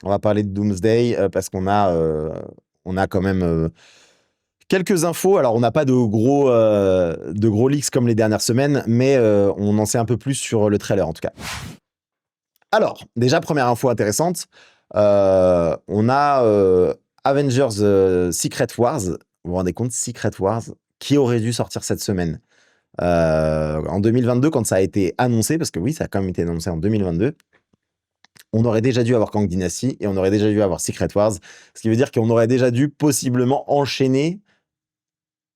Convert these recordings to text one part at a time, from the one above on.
On va parler de Doomsday parce on a quand même quelques infos. Alors, on n'a pas de gros leaks comme les dernières semaines, mais on en sait un peu plus sur le trailer en tout cas. Alors, déjà, première info intéressante, on a Avengers Secret Wars. Vous vous rendez compte, Secret Wars, qui aurait dû sortir cette semaine en 2022 quand ça a été annoncé, parce que oui, ça a quand même été annoncé en 2022. On aurait déjà dû avoir Kang Dynasty et on aurait déjà dû avoir Secret Wars, ce qui veut dire qu'on aurait déjà dû possiblement enchaîner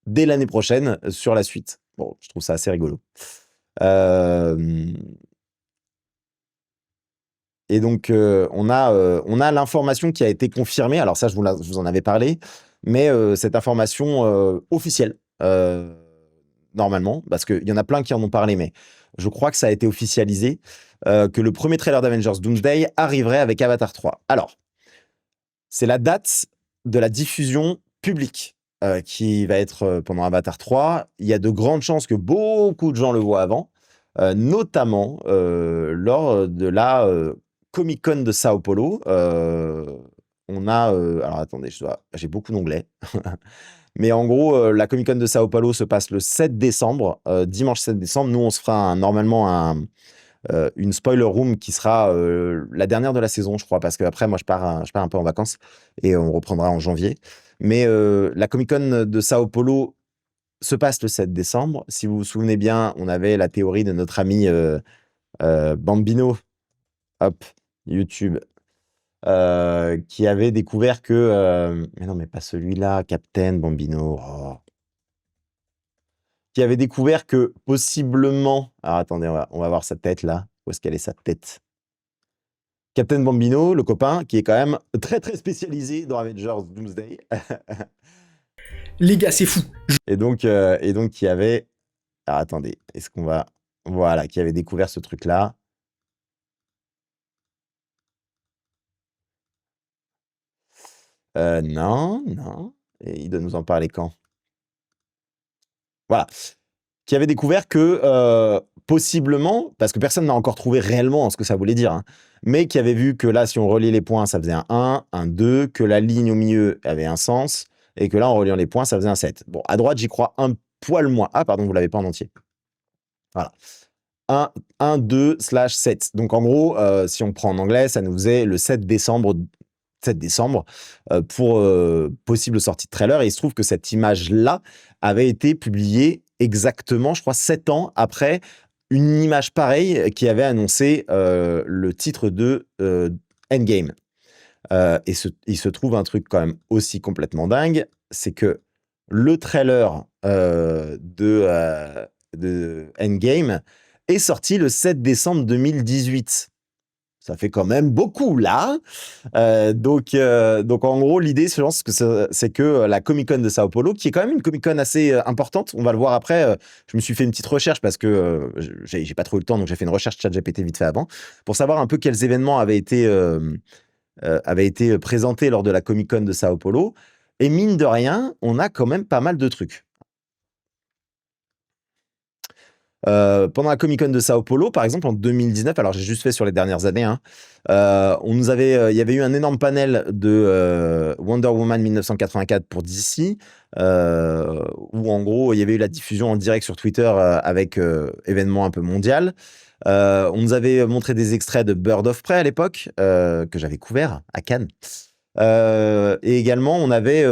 dès l'année prochaine sur la suite. Bon, je trouve ça assez rigolo. Et donc, on a l'information qui a été confirmée. Alors ça, je vous en avais parlé, mais cette information officielle, normalement, parce qu'il y en a plein qui en ont parlé, mais je crois que ça a été officialisé, que le premier trailer d'Avengers Doomsday arriverait avec Avatar 3. Alors, c'est la date de la diffusion publique qui va être pendant Avatar 3. Il y a de grandes chances que beaucoup de gens le voient avant, notamment lors de la Comic-Con de Sao Paulo. On a... alors attendez, j'ai beaucoup d'onglets. Mais en gros, la Comic-Con de Sao Paulo se passe le 7 décembre, dimanche 7 décembre. Nous, on se fera normalement une spoiler room qui sera la dernière de la saison, je crois, parce qu'après, moi, je pars un peu en vacances et on reprendra en janvier. Mais la Comic-Con de Sao Paulo se passe le 7 décembre. Si vous vous souvenez bien, on avait la théorie de notre ami Bambino, hop, YouTube, qui avait découvert que... mais non, mais pas celui-là, Captain Bambino. Oh. Qui avait découvert que possiblement... Alors attendez, on va voir sa tête là. Où est-ce qu'elle est sa tête? Captain Bambino, le copain, qui est quand même très très spécialisé dans Avengers Doomsday. Les gars, c'est fou. Et donc qui avait... Alors attendez, est-ce qu'on va... Voilà, qui avait découvert ce truc-là. Non, non. Et il doit nous en parler quand? Voilà. Qui avait découvert que possiblement, parce que personne n'a encore trouvé réellement ce que ça voulait dire, hein, mais qui avait vu que là, si on reliait les points, ça faisait un 1, un 2, que la ligne au milieu avait un sens, et que là, en reliant les points, ça faisait un 7. Bon, à droite, j'y crois un poil moins. Ah, pardon, vous l'avez pas en entier. Voilà. 1, 2, slash 7. Donc, en gros, si on prend en anglais, ça nous faisait le 7 décembre pour possible sortie de trailer. Et il se trouve que cette image-là avait été publiée exactement, je crois, 7 ans après une image pareille qui avait annoncé le titre de Endgame. Et il se trouve un truc quand même aussi complètement dingue, c'est que le trailer de Endgame est sorti le 7 décembre 2018. Ça fait quand même beaucoup là. Donc en gros, l'idée, je pense que c'est que la Comic-Con de Sao Paulo, qui est quand même une Comic-Con assez importante, on va le voir après. Je me suis fait une petite recherche parce que j'ai pas trop eu le temps, donc j'ai fait une recherche ChatGPT vite fait avant pour savoir un peu quels événements avaient été présentés lors de la Comic-Con de Sao Paulo. Et mine de rien, on a quand même pas mal de trucs. Pendant la Comic-Con de Sao Paulo, par exemple, en 2019, alors j'ai juste fait sur les dernières années, hein, il y avait eu un énorme panel de Wonder Woman 1984 pour DC, où en gros, il y avait eu la diffusion en direct sur Twitter avec événement un peu mondial. On nous avait montré des extraits de Bird of Prey à l'époque, que j'avais couvert à Cannes. Et également, on avait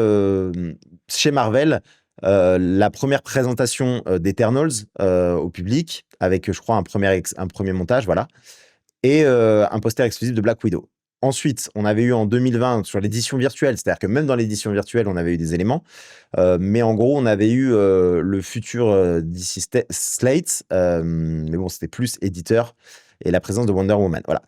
chez Marvel la première présentation d'Eternals au public, avec, je crois, un premier montage, voilà, et un poster exclusif de Black Widow. Ensuite, on avait eu en 2020 sur l'édition virtuelle, c'est-à-dire que même dans l'édition virtuelle, on avait eu des éléments, mais en gros, on avait eu le futur DC Slate, mais bon, c'était plus éditeur, et la présence de Wonder Woman. Voilà.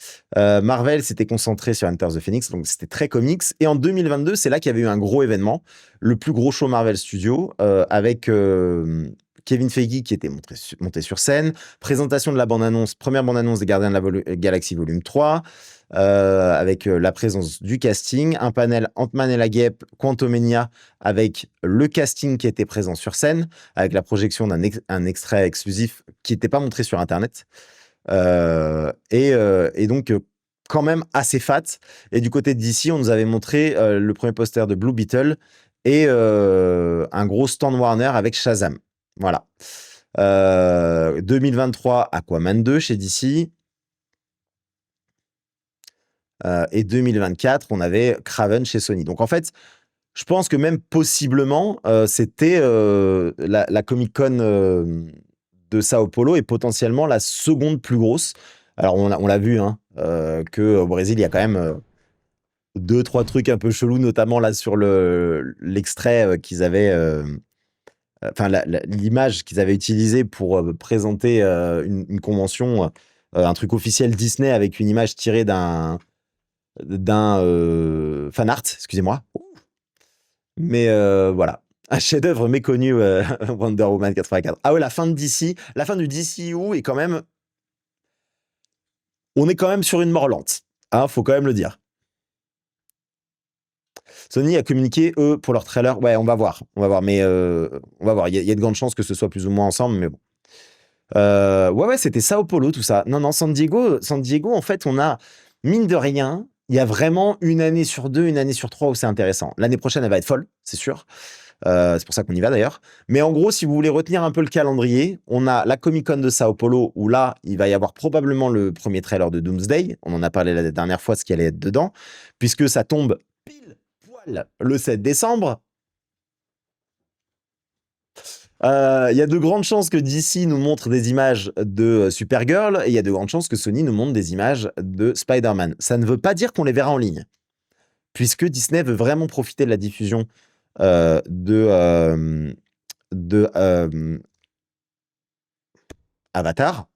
Marvel s'était concentré sur Enter the Phoenix, donc c'était très comics. Et en 2022, c'est là qu'il y avait eu un gros événement, le plus gros show Marvel Studios, avec Kevin Feige qui était monté sur scène, présentation de la bande-annonce, première bande-annonce des Gardiens de la Galaxie Volume 3, avec la présence du casting, un panel Ant-Man et la Guêpe, Quantumania, avec le casting qui était présent sur scène, avec la projection d'un extrait exclusif qui n'était pas montré sur Internet. Et donc, quand même assez fat. Et du côté de DC, on nous avait montré le premier poster de Blue Beetle et un gros stand Warner avec Shazam. Voilà. 2023, Aquaman 2 chez DC. Et 2024, on avait Kraven chez Sony. Donc en fait, je pense que même possiblement, c'était la Comic-Con de Sao Paulo est potentiellement la seconde plus grosse. Alors on l'a vu, hein, qu'au Brésil, il y a quand même deux, trois trucs un peu chelous, notamment là sur l'extrait qu'ils avaient, enfin l'image qu'ils avaient utilisée pour présenter une convention, un truc officiel Disney avec une image tirée d'un fan art, excusez-moi. Mais voilà. Un chef-d'œuvre méconnu, Wonder Woman 84. Ah ouais, la fin de DC, la fin du DCU est quand même. On est quand même sur une mort lente. Hein, faut quand même le dire. Sony a communiqué, eux, pour leur trailer. Ouais, on va voir. On va voir. Mais on va voir. Il y a de grandes chances que ce soit plus ou moins ensemble, mais bon. Ouais, c'était Sao Paulo, tout ça. Non, San Diego, en fait, on a, mine de rien, il y a vraiment une année sur deux, une année sur trois où c'est intéressant. L'année prochaine, elle va être folle, c'est sûr. C'est pour ça qu'on y va d'ailleurs. Mais en gros, si vous voulez retenir un peu le calendrier, on a la Comic-Con de Sao Paulo où là, il va y avoir probablement le premier trailer de Doomsday. On en a parlé la dernière fois, ce qui allait être dedans, puisque ça tombe pile poil le 7 décembre. Il y a de grandes chances que DC nous montre des images de Supergirl et il y a de grandes chances que Sony nous montre des images de Spider-Man. Ça ne veut pas dire qu'on les verra en ligne, puisque Disney veut vraiment profiter de la diffusion de Avatar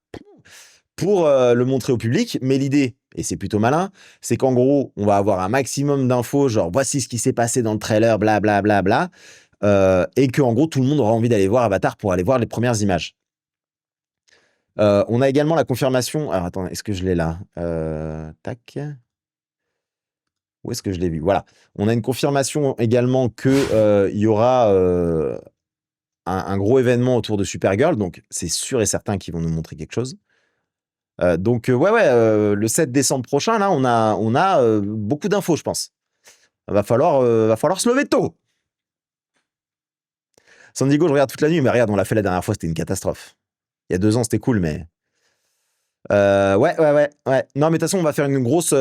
pour le montrer au public. Mais l'idée, et c'est plutôt malin, c'est qu'en gros, on va avoir un maximum d'infos, genre voici ce qui s'est passé dans le trailer, blablabla, bla, bla, bla, et qu'en gros, tout le monde aura envie d'aller voir Avatar pour aller voir les premières images. On a également la confirmation. Alors attends, est-ce que je l'ai là tac. Où est-ce que je l'ai vu? Voilà. On a une confirmation également qu'il y aura un gros événement autour de Supergirl. Donc, c'est sûr et certain qu'ils vont nous montrer quelque chose. Donc, le 7 décembre prochain, là, on a beaucoup d'infos, je pense. Va falloir se lever tôt. San Diego, je regarde toute la nuit, mais regarde, on l'a fait la dernière fois, c'était une catastrophe. Il y a 2 ans, c'était cool, mais. Ouais. Non, mais de toute façon, on va faire une grosse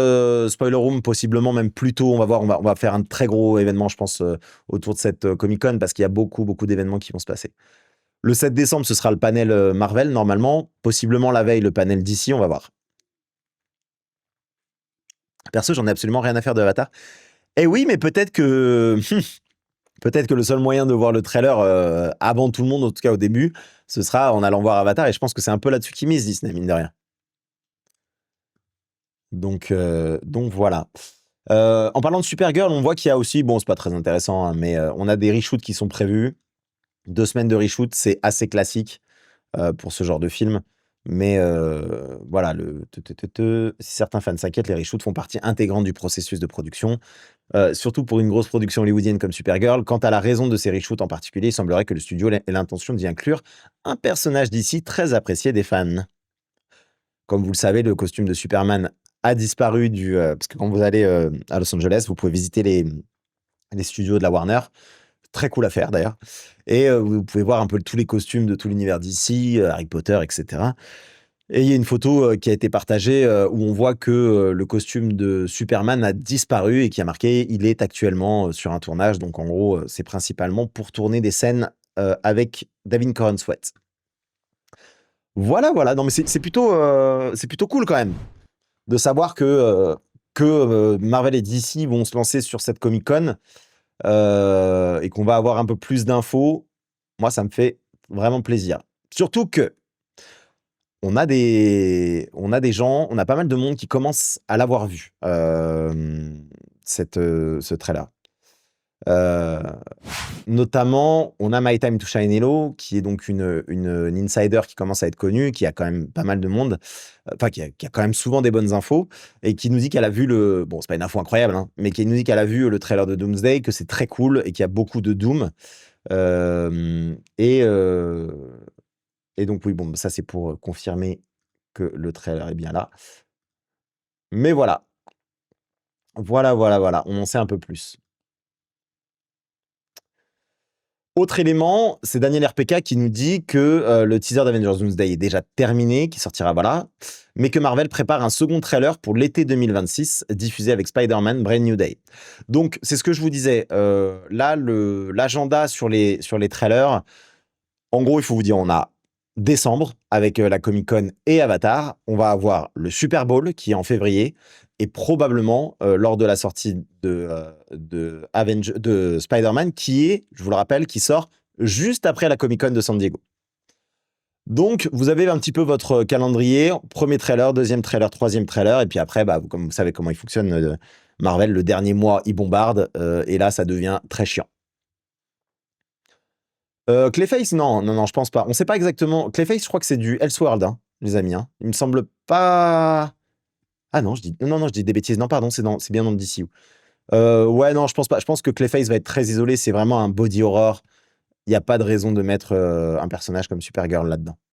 spoiler room, possiblement même plus tôt. On va voir, on va faire un très gros événement, je pense, autour de cette Comic-Con, parce qu'il y a beaucoup, beaucoup d'événements qui vont se passer. Le 7 décembre, ce sera le panel Marvel, normalement. Possiblement la veille, le panel DC, on va voir. Perso, j'en ai absolument rien à faire de Avatar. Eh oui, mais peut-être que le seul moyen de voir le trailer avant tout le monde, en tout cas au début, ce sera en allant voir Avatar. Et je pense que c'est un peu là-dessus qu'ils misent, Disney, mine de rien. Donc voilà. En parlant de Supergirl, on voit qu'il y a aussi, bon, c'est pas très intéressant, hein, mais on a des reshoots qui sont prévus. 2 semaines de reshoot, c'est assez classique pour ce genre de film. Mais voilà, si certains fans s'inquiètent, les reshoots font partie intégrante du processus de production. Surtout pour une grosse production hollywoodienne comme Supergirl. Quant à la raison de ces reshoots en particulier, il semblerait que le studio ait l'intention d'y inclure un personnage d'ici très apprécié des fans. Comme vous le savez, le costume de Superman a disparu parce que quand vous allez à Los Angeles, vous pouvez visiter les studios de la Warner. Très cool à faire d'ailleurs. Et vous pouvez voir un peu tous les costumes de tout l'univers d'ici, Harry Potter, etc. Et il y a une photo qui a été partagée où on voit que le costume de Superman a disparu et qui a marqué « Il est actuellement sur un tournage ». Donc en gros, c'est principalement pour tourner des scènes avec David Corenswet. Voilà. Non mais c'est plutôt cool quand même de savoir que Marvel et DC vont se lancer sur cette Comic-Con et qu'on va avoir un peu plus d'infos. Moi, ça me fait vraiment plaisir. Surtout que on a des gens, on a pas mal de monde qui commence à l'avoir vu, ce trailer. Notamment, on a My Time to Shine Hello, qui est donc une insider qui commence à être connue, qui a quand même pas mal de monde, enfin qui a quand même souvent des bonnes infos, et qui nous dit qu'elle a vu bon, c'est pas une info incroyable, hein, mais qui nous dit qu'elle a vu le trailer de Doomsday, que c'est très cool et qu'il y a beaucoup de Doom. Et donc oui, bon, ça c'est pour confirmer que le trailer est bien là. Mais voilà. Voilà, voilà, voilà. On en sait un peu plus. Autre élément, c'est Daniel RPK qui nous dit que le teaser d'Avengers Doomsday est déjà terminé, qui sortira, voilà, mais que Marvel prépare un second trailer pour l'été 2026, diffusé avec Spider-Man Brand New Day. Donc, c'est ce que je vous disais. Là, l'agenda sur les trailers, en gros, il faut vous dire, on a décembre avec la Comic-Con et Avatar. On va avoir le Super Bowl qui est en février. Et probablement, lors de la sortie de Spider-Man, qui est, je vous le rappelle, qui sort juste après la Comic-Con de San Diego. Donc, vous avez un petit peu votre calendrier. Premier trailer, deuxième trailer, troisième trailer. Et puis après, bah, comme vous savez comment il fonctionne, Marvel, le dernier mois, il bombarde. Et là, ça devient très chiant. Clayface, non, non, non, je pense pas. On sait pas exactement. Clayface, je crois que c'est du Elseworld, hein, les amis. Hein. Il me semble pas. Ah non, je dis non, non, je dis des bêtises. Non, pardon, c'est bien dans le DCU. Ouais, non, je pense pas. Je pense que Clayface va être très isolé. C'est vraiment un body horror. Il n'y a pas de raison de mettre un personnage comme Supergirl là-dedans.